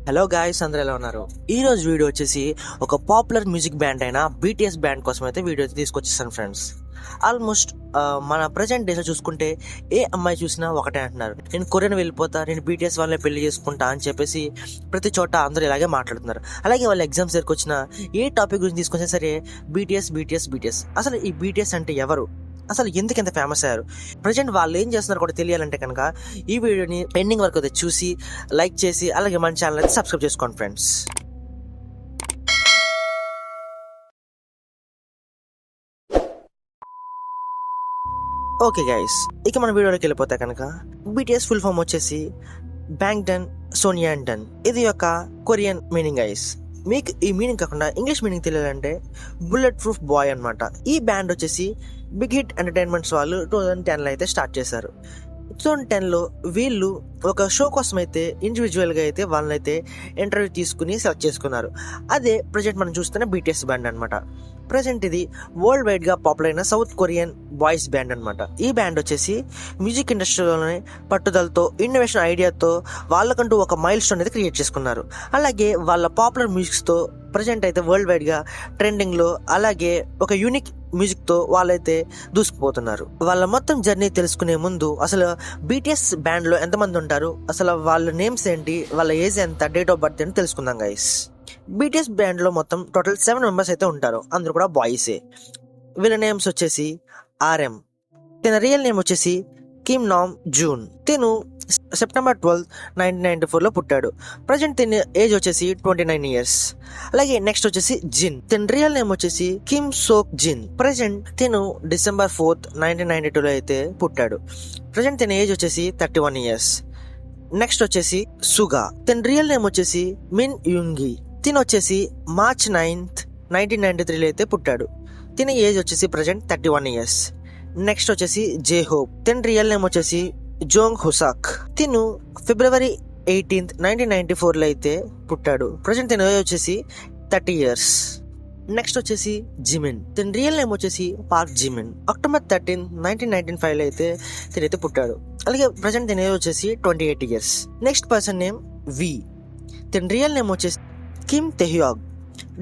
Hello guys, అందరూ ఎలా ఉన్నారు? ఈ రోజు వీడియో వచ్చేసి ఒక పాపులర్ మ్యూజిక్ బ్యాండ్ అయిన బీటీఎస్ బ్యాండ్ కోసం అయితే వీడియో అయితే తీసుకొచ్చేసాను ఫ్రెండ్స్. ఆల్మోస్ట్ మన ప్రజెంట్ డేస్లో చూసుకుంటే ఏ అమ్మాయి చూసినా ఒకటే అంటున్నారు, నేను కొరియన్ వెళ్ళిపోతా, నేను బీటీఎస్ వాళ్ళని పెళ్లి చేసుకుంటా అని చెప్పేసి ప్రతి చోట అందరూ ఇలాగే మాట్లాడుతున్నారు. అలాగే వాళ్ళ ఎగ్జామ్స్ దగ్గరకు వచ్చిన ఏ టాపిక్ గురించి తీసుకొచ్చినా సరే బీటీఎస్ బీటీఎస్ బీటీఎస్. అసలు ఈ బీటీఎస్ అంటే ఎవరు, అసలు ఎందుకు ఎంత ఫేమస్ అయ్యారు, ప్రజెంట్ వాళ్ళు ఏం చేస్తున్నారు కూడా తెలియాలంటే కనుక ఈ వీడియోని ఎండింగ్ వరకు అయితే చూసి లైక్ చేసి అలాగే మన ఛానల్ అయితే సబ్స్క్రైబ్ చేసుకోండి ఫ్రెండ్స్. ఓకే గైస్, ఇక మన వీడియోలోకి వెళ్ళిపోతే కనుక బీటీఎస్ ఫుల్ ఫామ్ వచ్చేసి బ్యాంగ్డన్ సోనియాండన్. ఇది ఒక కొరియన్ మీనింగ్ గైస్. మీకు ఈ మీనింగ్ కాకుండా ఇంగ్లీష్ మీనింగ్ తెలియాలంటే బుల్లెట్ ప్రూఫ్ బాయ్ అనమాట. ఈ బ్యాండ్ వచ్చేసి బిగ్ హిట్ ఎంటర్టైన్మెంట్స్ వాళ్ళు 2010లో అయితే స్టార్ట్ చేశారు. 2010లో వీళ్ళు ఒక షో కోసం అయితే ఇండివిజువల్గా అయితే వాళ్ళనైతే ఇంటర్వ్యూ తీసుకుని సెలెక్ట్ చేసుకున్నారు. అదే ప్రజెంట్ మనం చూస్తున్న బీటీఎస్ బ్యాండ్ అనమాట. ప్రజెంట్ ఇది వరల్డ్ వైడ్ గా పాపులర్ అయిన సౌత్ కొరియన్ బాయ్స్ బ్యాండ్ అనమాట. ఈ బ్యాండ్ వచ్చేసి మ్యూజిక్ ఇండస్ట్రీలోనే పట్టుదలతో ఇన్నోవేషన్ ఐడియాతో వాళ్ళకంటూ ఒక మైల్ స్టోన్ అయితే క్రియేట్ చేసుకున్నారు. అలాగే వాళ్ళ పాపులర్ మ్యూజిక్స్తో ప్రజెంట్ అయితే వరల్డ్ వైడ్ గా ట్రెండింగ్ లో అలాగే ఒక యూనిక్ మ్యూజిక్ తో వాళ్ళైతే దూసుకుపోతున్నారు. వాళ్ళ మొత్తం జర్నీ తెలుసుకునే ముందు అసలు బీటీఎస్ బ్యాండ్ లో ఎంతమంది ఉంటారు, అసలు వాళ్ళ నేమ్స్ ఏంటి, వాళ్ళ ఏజ్ ఎంత, డేట్ ఆఫ్ బర్త్ ఏంటి తెలుసుకుందాం గైస్. బీటీఎస్ బ్యాండ్ లో మొత్తం టోటల్ 7 మెంబర్స్ అయితే ఉంటారు. అందరూ కూడా బాయ్సే. వీళ్ళ నేమ్స్ వచ్చేసి ఆర్ఎం. తన రియల్ నేమ్ వచ్చేసి కిమ్ నామ్ జూన్. తిను సెప్టెంబర్ 12, 1994లో పుట్టాడు. ప్రజెంట్ తిన ఏజ్ వచ్చేసి 29 years. అలాగే నెక్స్ట్ వచ్చేసి జిన్. తిన రియల్ నేమ్ వచ్చేసి కిమ్ సోక్ జిన్. ప్రజెంట్ తిను డిసెంబర్ 4, 1992లో అయితే పుట్టాడు. ప్రజెంట్ తిన ఏజ్ వచ్చేసి 31 years. నెక్స్ట్ వచ్చేసి సుగా. తిన రియల్ నేమ్ వచ్చేసి మిన్ యుంగి. తిన వచ్చేసి మార్చ్ 9th, 1993లో అయితే పుట్టాడు. తిన ఏజ్ వచ్చేసి ప్రజెంట్ 31 years. నెక్స్ట్ వచ్చేసి జే హోప్. తిన రియల్ నేమ్ వచ్చేసి జోంగ్ హుసాక్. తిను ఫిబ్రవరి 18th, 1994లో అయితే పుట్టాడు. ప్రజెంట్ తిన ఏజ్ వచ్చేసి 30 years. నెక్స్ట్ వచ్చేసి జిమిన్. తిన రియల్ నేమ్ వచ్చేసి పార్క్ జిమిన్. అక్టోబర్ 13, 1995లో అయితే తినైతే పుట్టాడు. అలాగే ప్రజెంట్ తిన ఏజ్ వచ్చేసి 28 years. Next person name V. తిన రియల్ నేమ్ వచ్చేసి కిమ్ తెహ్యాగ్.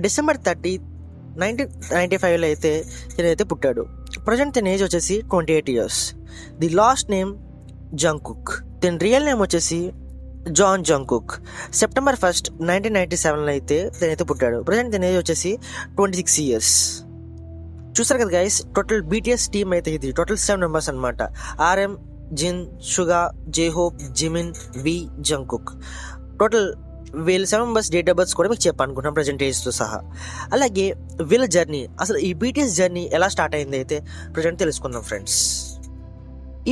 డిసెంబర్ 30, 1995లో అయితే తినైతే పుట్టాడు. ప్రజెంట్ తిన ఏజ్ వచ్చేసి 28 years. The last name Jungkook. తిన రియల్ నేమ్ వచ్చేసి జాన్ జంకుక్. సెప్టెంబర్ 1st, 1997లో అయితే తినైతే పుట్టాడు. ప్రజెంట్ తిన ఏజ్ వచ్చేసి 26 years. చూసారు కదా గైస్, టోటల్ బీటీఎస్ టీమ్ అయితే ఇది టోటల్ 7 మెంబర్స్ అనమాట. ఆర్ఎం, జిన్, షుగా, జే హోప్, జిమిన్, వి, జంకుక్. టోటల్ వీళ్ళ 7 మెంబర్స్ డేట్ ఆఫ్ బర్త్స్ కూడా మీకు చెప్పాలనుకుంటున్నాం ప్రజెంట్ ఏజ్తో సహా. అలాగే వీళ్ళ జర్నీ, అసలు ఈ బీటీఎస్ జర్నీ ఎలా స్టార్ట్ అయింది అయితే ప్రజెంట్ తెలుసుకుందాం ఫ్రెండ్స్.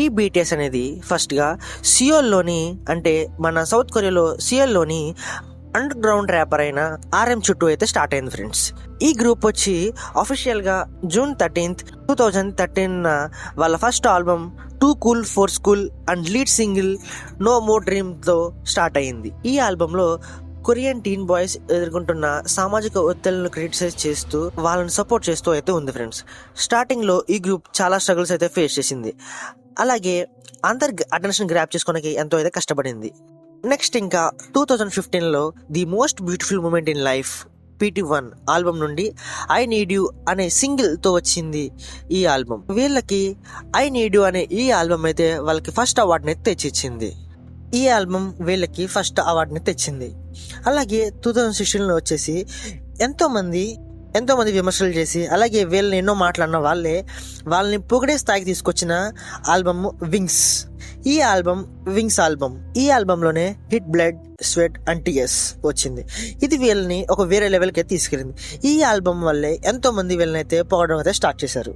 ఈ బీటీఎస్ అనేది ఫస్ట్గా సియోల్లోని, అంటే మన సౌత్ కొరియాలో సియోల్లోని అండర్ గ్రౌండ్ ర్యాపర్ అయిన ఆర్ఎం చుట్టూ అయితే స్టార్ట్ అయింది ఫ్రెండ్స్. ఈ గ్రూప్ వచ్చి అఫీషియల్గా June 13th, 2013 వాళ్ళ first album two cool four school and lead single no more డ్రీమ్తో స్టార్ట్ అయింది. ఈ ఆల్బంలో కొరియన్ టీన్ బాయ్స్ ఎదుర్కొంటున్న సామాజిక ఒత్తిళ్లను క్రిటిసైజ్ చేస్తూ వాళ్ళని సపోర్ట్ చేస్తూ అయితే ఉంది ఫ్రెండ్స్. స్టార్టింగ్లో ఈ గ్రూప్ చాలా స్ట్రగుల్స్ అయితే ఫేస్ చేసింది. అలాగే అందరి అటెన్షన్ గ్రాప్ చేసుకోవడానికి ఎంతో అయితే కష్టపడింది. నెక్స్ట్ ఇంకా 2015లో the most beautiful moment in life PT1 album నుండి ఐ నీడ్ యూ అనే సింగిల్ తో వచ్చింది ఈ ఆల్బమ్. వీళ్ళకి ఐ నీడ్ యూ అనే ఈ ఆల్బమ్ అయితే వాళ్ళకి ఫస్ట్ అవార్డుని తెచ్చిచ్చింది. ఈ ఆల్బమ్ వీళ్ళకి ఫస్ట్ అవార్డుని తెచ్చింది. అలాగే 2016లో వచ్చేసి ఎంతో మంది విమర్శలు చేసి అలాగే వీళ్ళని ఎన్నో మాట్లాడిన వాళ్ళని పొగిడే స్థాయికి తీసుకొచ్చిన ఆల్బమ్ వింగ్స్. ఈ ఆల్బమ్ వింగ్స్ ఆల్బమ్. ఈ ఆల్బంలోనే hit blood sweat and tears వచ్చింది. ఇది వీళ్ళని ఒక వేరే లెవెల్కి అయితే తీసుకెళ్ళింది. ఈ ఆల్బమ్ వల్లే ఎంతో మంది వీళ్ళని అయితే పొగడడం అయితే స్టార్ట్ చేశారు.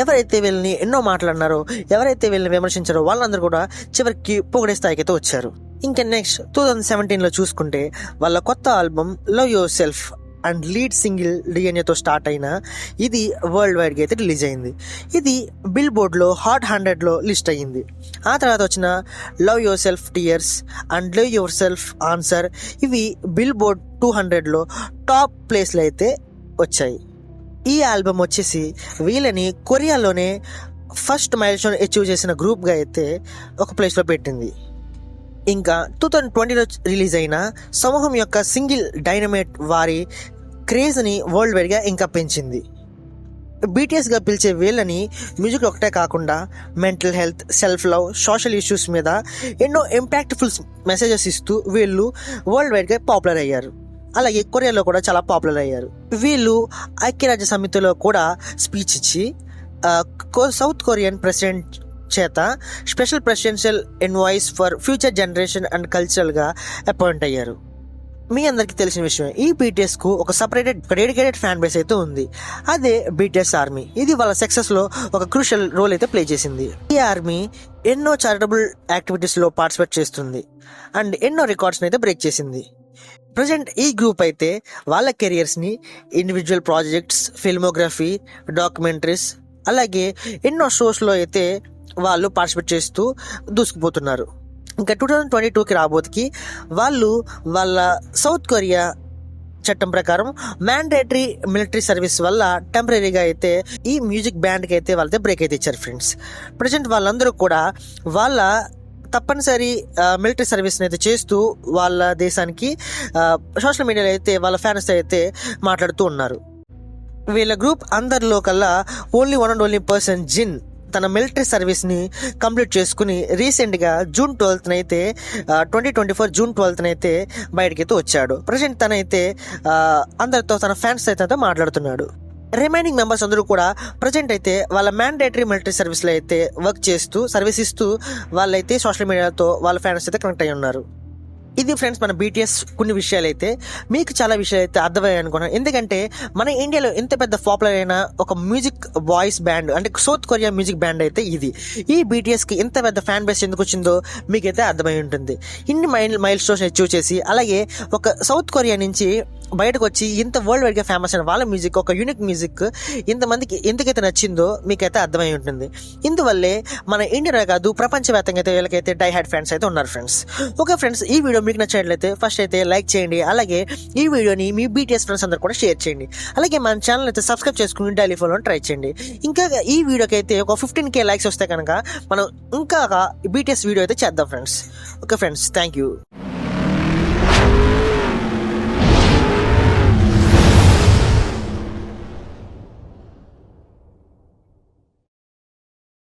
ఎవరైతే వీళ్ళని ఎన్నో మాట్లాడినారో, ఎవరైతే వీళ్ళని విమర్శించారో వాళ్ళందరూ కూడా చివరికి పొగిడే స్థాయికి అయితే వచ్చారు. ఇంకా నెక్స్ట్ 2017లో చూసుకుంటే వాళ్ళ కొత్త album love yourself and lead single డిఎన్ఏతో స్టార్ట్ అయిన ఇది వరల్డ్ వైడ్గా అయితే రిలీజ్ అయింది. ఇది బిల్ బోర్డ్లో హాట్ 100లో లిస్ట్ అయ్యింది. ఆ తర్వాత వచ్చిన love your self tears and love your self answer ఇవి బిల్ బోర్డ్ 200లో టాప్ ప్లేస్లో అయితే వచ్చాయి. ఈ ఆల్బమ్ వచ్చేసి వీళ్ళని కొరియాలోనే ఫస్ట్ మైల్ స్టోన్ అచీవ్ చేసిన గ్రూప్గా అయితే ఒక ప్లేస్లో పెట్టింది. ఇంకా 2020లో రిలీజ్ అయిన సమూహం యొక్క సింగిల్ డైనమైట్ వారి క్రేజ్ని వరల్డ్ వైడ్గా ఇంకా పెంచింది. బీటీఎస్గా పిలిచే వీళ్ళని మ్యూజిక్ ఒకటే కాకుండా mental health, self love, social issues మీద ఎన్నో ఇంపాక్ట్ఫుల్ మెసేజెస్ ఇస్తూ వీళ్ళు వరల్డ్ వైడ్గా పాపులర్ అయ్యారు. అలాగే కొరియాలో కూడా చాలా పాపులర్ అయ్యారు. వీళ్ళు ఐక్యరాజ్య సమితిలో కూడా స్పీచ్ ఇచ్చి సౌత్ కొరియన్ ప్రెసిడెంట్ చేత special presidential envoys for future generation and కల్చరల్గా అపాయింట్ అయ్యారు. మీ అందరికీ తెలిసిన విషయం, ఈ బీటీఎస్కు ఒక డెడికేటెడ్ ఫ్యాన్ బేస్ అయితే ఉంది. అదే బీటీఎస్ ఆర్మీ. ఇది వాళ్ళ సక్సెస్లో ఒక క్రూషియల్ రోల్ అయితే ప్లే చేసింది. ఈ ఆర్మీ ఎన్నో చారిటబుల్ యాక్టివిటీస్లో పార్టిసిపేట్ చేస్తుంది అండ్ ఎన్నో రికార్డ్స్ని అయితే బ్రేక్ చేసింది. ప్రజెంట్ ఈ గ్రూప్ అయితే వాళ్ళ కెరియర్స్ని ఇండివిజువల్ ప్రాజెక్ట్స్, ఫిల్మోగ్రఫీ, డాక్యుమెంటరీస్ అలాగే ఎన్నో షోస్లో అయితే వాళ్ళు పార్టిసిపేట్ చేస్తూ దూసుకుపోతున్నారు. ఇంకా 2022కి రాబోతుకి వాళ్ళు వాళ్ళ సౌత్ కొరియా చట్టం ప్రకారం మ్యాండేటరీ మిలిటరీ సర్వీస్ వల్ల టెంపరీగా అయితే ఈ మ్యూజిక్ బ్యాండ్కి అయితే వాళ్ళైతే బ్రేక్ అయితే ఇచ్చారు ఫ్రెండ్స్. ప్రజెంట్ వాళ్ళందరూ కూడా వాళ్ళ తప్పనిసరి మిలిటరీ సర్వీస్ని అయితే చేస్తూ వాళ్ళ దేశానికి సోషల్ మీడియాలో అయితే వాళ్ళ ఫ్యాన్స్ అయితే మాట్లాడుతూ ఉన్నారు. వీళ్ళ గ్రూప్ అందరిలో కల్లా only one and only person Jin తన మిలిటరీ సర్వీస్ని కంప్లీట్ చేసుకుని రీసెంట్గా జూన్ 12th అయితే 2024 జూన్ 12th అయితే బయటకైతే వచ్చాడు. ప్రజెంట్ తనైతే అందరితో తన ఫ్యాన్స్ అయితే మాట్లాడుతున్నాడు. రిమైనింగ్ మెంబర్స్ అందరూ కూడా ప్రజెంట్ అయితే వాళ్ళ మ్యాండేటరీ మిలిటరీ సర్వీస్లో అయితే వర్క్ చేస్తూ సర్వీస్ ఇస్తూ వాళ్ళైతే సోషల్ మీడియాతో వాళ్ళ ఫ్యాన్స్ అయితే కనెక్ట్ అయి ఉన్నారు. ఇది ఫ్రెండ్స్ మన బీటీఎస్ కొన్ని విషయాలు అయితే మీకు చాలా విషయాలు అయితే అర్థమయ్యాయి అనుకున్నాను. ఎందుకంటే మన ఇండియాలో ఇంత పెద్ద పాపులర్ అయిన ఒక మ్యూజిక్ వాయిస్ బ్యాండ్ అంటే సౌత్ కొరియా మ్యూజిక్ బ్యాండ్ అయితే ఇది. ఈ బీటీఎస్కి ఇంత పెద్ద ఫ్యాన్ బేస్ ఎందుకు వచ్చిందో మీకైతే అర్థమై ఉంటుంది. ఇన్ని మైల్ స్టోన్స్ అచీవ్ చేసి అలాగే ఒక సౌత్ కొరియా నుంచి బయటకు వచ్చి ఇంత వరల్డ్ వైడ్గా ఫేమస్ అయిన వాళ్ళ మ్యూజిక్, ఒక యూనిక్ మ్యూజిక్ ఇంతమందికి ఎందుకైతే నచ్చిందో మీకైతే అర్థమై ఉంటుంది. ఇందువల్లే మన ఇండియాలో కాదు ప్రపంచవ్యాప్తంగా అయితే వీళ్ళకైతే డై హ్యాడ్ ఫ్యాన్స్ అయితే ఉన్నారు ఫ్రెండ్స్. ఓకే ఫ్రెండ్స్, ఈ వీడియో మీకు నచ్చినట్లయితే ఫస్ట్ అయితే లైక్ చేయండి. అలాగే ఈ వీడియోని మీ బీటీఎస్ ఫ్రెండ్స్ అందరూ కూడా షేర్ చేయండి. అలాగే మన ఛానల్ అయితే సబ్స్క్రైబ్ చేసుకుని డైలీ ఫాలో ట్రై చేయండి. ఇంకా ఈ వీడియోకి అయితే ఒక 15K లైక్స్ వస్తే కనుక మనం ఇంకా బీటీఎస్ వీడియో అయితే చేద్దాం friends. Okay friends, thank you.